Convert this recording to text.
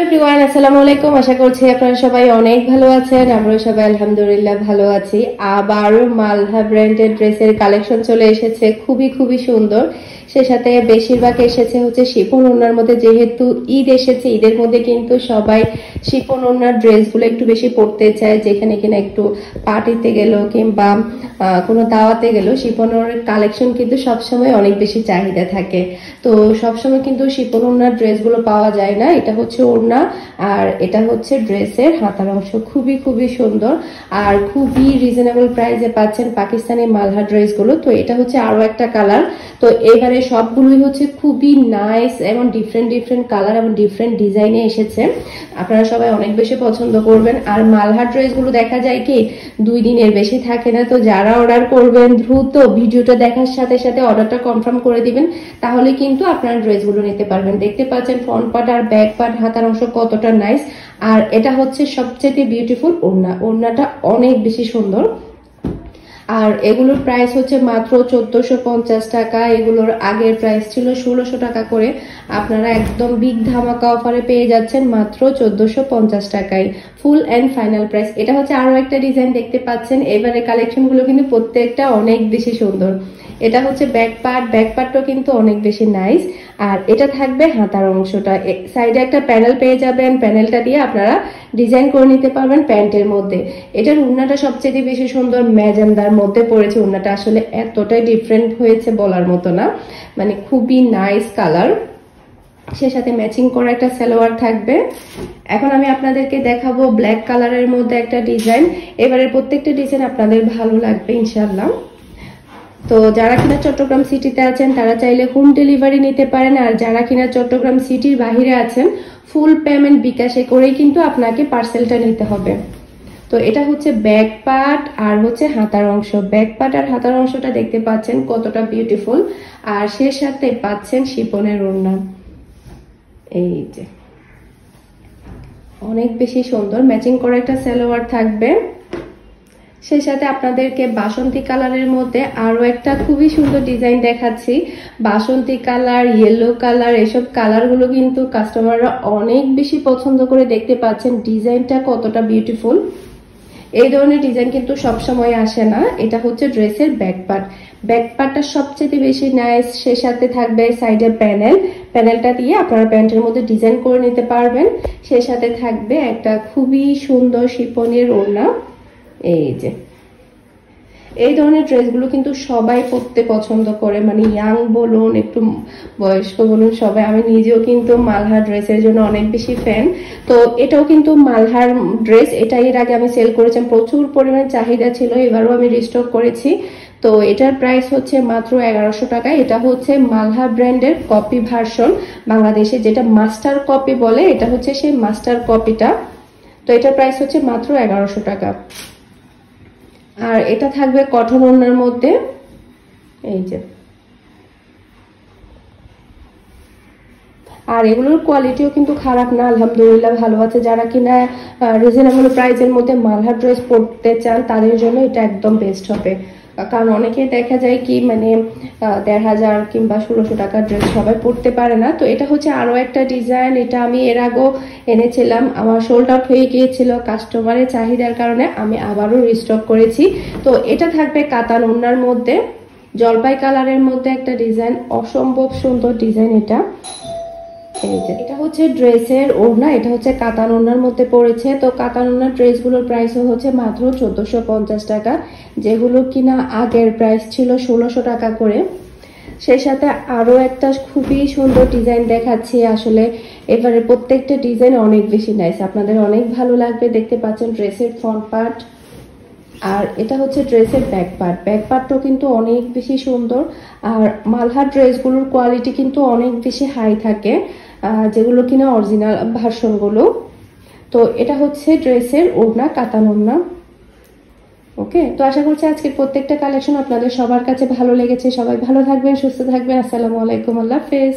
Everyone, আসসালামু আলাইকুম। আশা করছি আপনারা সবাই অনেক ভালো আছেন। আমরা সবাই আলহামদুলিল্লাহ ভালো আছি। আবার মালহা ব্র্যান্ডের ড্রেসের কালেকশন চলে এসেছে, খুবই খুবই সুন্দর। সে সাথে বেশিরভাগ এসেছে হচ্ছে শিফন ওড়নার মধ্যে। যেহেতু ঈদ এসেছে, ঈদের মধ্যে কিন্তু সবাই শিফন ওড়নার ড্রেসগুলো একটু বেশি পরতে চায়। যেখানে কিনা একটু পার্টিতে গেল কিংবা কোনো দাওয়াতে গেল, শিফন ওড়নার কালেকশন কিন্তু সবসময় অনেক বেশি চাহিদা থাকে। তো সবসময় কিন্তু শিফন ওড়নার ড্রেসগুলো পাওয়া যায় না। এটা হচ্ছে ওড়না আর এটা হচ্ছে ড্রেসের হাতার অংশ। খুবই খুবই সুন্দর আর খুবই রিজনেবল প্রাইসে পাচ্ছেন পাকিস্তানি মালহা ড্রেসগুলো। তো এটা হচ্ছে আরো একটা কালার। তো এবারে সবগুলোই হচ্ছে খুবই নাইস এবং ডিফারেন্ট ডিফারেন্ট কালার এবং ডিফারেন্ট ডিজাইনে এসেছে। আপনারা সবাই অনেক বেশি পছন্দ করবেন। আর মালহা ড্রেসগুলো দেখা যায় কি 2 দিনের বেশি থাকে না। তো যারা অর্ডার করবেন দ্রুত ভিডিওটা দেখার সাথে সাথে অর্ডারটা কনফার্ম করে দিবেন, তাহলে কিন্তু আপনারা ড্রেসগুলো নিতে পারবেন। দেখতে পাচ্ছেন ফ্রন্ট পার্ট আর ব্যাক পার্ট হাতার অংশ কতটা নাইস। আর এটা হচ্ছে সবচেয়ে বিউটিফুল ওড়না। ওড়নাটা অনেক বেশি সুন্দর। আর এগুলোর প্রাইস হচ্ছে মাত্র 1450 টাকা। এগুলোর আগের প্রাইস ছিল 1600 টাকা করে। আপনারা একদম বিগ ধামাকা অফারে পেয়ে যাচ্ছেন মাত্র 1450 টাকায়। ফুল এন্ড ফাইনাল প্রাইস। এটা হচ্ছে আরো একটা ডিজাইন দেখতে পাচ্ছেন। এবারে কালেকশন গুলো কিন্তু প্রত্যেকটা অনেক বেশি সুন্দর। এটা হচ্ছে ব্যাক পার্টটাও কিন্তু অনেক বেশি নাইস। আর এটা থাকবে হাতার অংশটা। সাইডে একটা প্যানেল পেয়ে যাবেন, প্যানেলটা দিয়ে আপনারা ডিজাইন করে নিতে পারবেন প্যান্টের মধ্যে। এটার ওড়নাটা সবচেয়ে বেশি সুন্দর, ম্যাজেন্ডার মধ্যে পড়েছে। ওড়নাটা আসলে এতটাই ডিফারেন্ট হয়েছে বলার মতো না, মানে খুবই নাইস কালার। সে সাথে ম্যাচিং করা একটা সালোয়ার থাকবে। এখন আমি আপনাদেরকে দেখাবো ব্ল্যাক কালারের মধ্যে একটা ডিজাইন। এবারের প্রত্যেকটা ডিজাইন আপনাদের ভালো লাগবে ইনশাআল্লাহ। তো যারা কিনা চট্টগ্রাম সিটিতে আছেন তারা চাইলে হোম ডেলিভারি নিতে পারেন। আর যারা কিনা চট্টগ্রাম সিটির বাহিরে আছেন, ফুল পেমেন্ট বিকাশে করেই কিন্তু আপনাকে পার্সেলটা নিতে হবে। তো এটা হচ্ছে ব্যাক পার্ট আর হচ্ছে হাতার অংশ। ব্যাক পার্ট আর হাতার অংশটা দেখতে পাচ্ছেন কতটা বিউটিফুল। আর সে সাথে পাচ্ছেন শিফনের ওড়না। এই যে অনেক বেশি সুন্দর ম্যাচিং করা একটা সালোয়ার থাকবে। সেই সাথে আপনাদেরকে বাসন্তী কালারের মধ্যে আরো একটা খুবই সুন্দর ডিজাইন দেখাচ্ছি। বাসন্তী কালার, ইয়েলো কালার, এসব কালারগুলো কিন্তু কাস্টমাররা অনেক বেশি পছন্দ করে। দেখতে পাচ্ছেন ডিজাইনটা কতটা বিউটিফুল। এই ধরনের ডিজাইন কিন্তু সব সময় আসে না। এটা হচ্ছে ড্রেসের ব্যাক পার্ট। ব্যাক পার্টটা সবচেয়ে বেশি নাইস। সে সাথে থাকবে সাইডে প্যানেলটা দিয়ে আপনারা প্যান্টের মধ্যে ডিজাইন করে নিতে পারবেন। সে সাথে থাকবে একটা খুবই সুন্দর শিফনের ওড়না। এই যে এই ধরনের ড্রেসগুলো কিন্তু সবাই পরতে পছন্দ করে, মানে ইয়াং বলুন একটু বয়স্ক বলুন সবাই। আমি নিজেও কিন্তু মালহা ড্রেসের জন্য অনেক বেশি ফ্যান। তো এটাও কিন্তু মালহার ড্রেস। এটা এর আগে আমি সেল করেছিলাম, প্রচুর পরিমাণে চাহিদা ছিল, এবারও আমি রিস্টক করেছি। তো এটার প্রাইস হচ্ছে মাত্র 1100 টাকা। এটা হচ্ছে মালহা ব্র্যান্ডের কপি ভার্সন, বাংলাদেশে যেটা মাস্টার কপি বলে, এটা হচ্ছে সেই মাস্টার কপিটা। তো এটার প্রাইস হচ্ছে মাত্র 1100 টাকা। আর এটা থাকবে কটন ওড়নার মধ্যে। এই যে আর এগুলোর কোয়ালিটিও কিন্তু খারাপ না, আলহামদুলিল্লাহ ভালো আছে। যারা কিনা রিজনেবল প্রাইসের মধ্যে মালহা ড্রেস পরতে চান তাদের জন্য এটা একদম বেস্ট হবে। কারণ অনেকে দেখা যায় কি মানে 1500 কিংবা 1600 টাকার ড্রেস সবাই পরতে পারে না। তো এটা হচ্ছে আরো একটা ডিজাইন। এটা আমি এর আগেও এনেছিলাম, আমার সোল্ড আউট হয়ে গিয়েছিল। কাস্টমারের চাহিদার কারণে আমি আবারও রিস্টক করেছি। তো এটা থাকবে কাতান ওড়নার মধ্যে, জলপাই কালারের মধ্যে একটা ডিজাইন, অসম্ভব সুন্দর ডিজাইন এটা। এটা হচ্ছে ড্রেসের ওড়না, এটা হচ্ছে কাতান ওড়নার মধ্যে পড়েছে। তো কাতান ওড়নার ড্রেসগুলোর প্রাইস হচ্ছে মাত্র 1450 টাকা, যেগুলো কিনা আগের প্রাইস ছিল 1600 টাকা করে। সেই সাথে আরো একটা খুবই সুন্দর ডিজাইন দেখাচ্ছি। আসলে এবারে প্রত্যেকটা ডিজাইন অনেক বেশি নাইস, আপনাদের অনেক ভালো লাগবে। দেখতে পাচ্ছেন ড্রেসের ফ্রন্ট পার্ট আর এটা হচ্ছে ড্রেসের ব্যাক পার্টটাও কিন্তু অনেক বেশি সুন্দর। আর মালহার ড্রেসগুলোর কোয়ালিটি কিন্তু অনেক বেশি হাই থাকে, যেগুলো কিনা অরিজিনাল ভার্সনগুলো। তো এটা হচ্ছে ড্রেসের ওড়না, কাতান ওড়না। ওকে, তো আশা করছি আজকের প্রত্যেকটা কালেকশন আপনাদের সবার কাছে ভালো লেগেছে। সবাই ভালো থাকবেন, সুস্থ থাকবেন। আসসালামু আলাইকুম, আল্লাহ হাফেজ।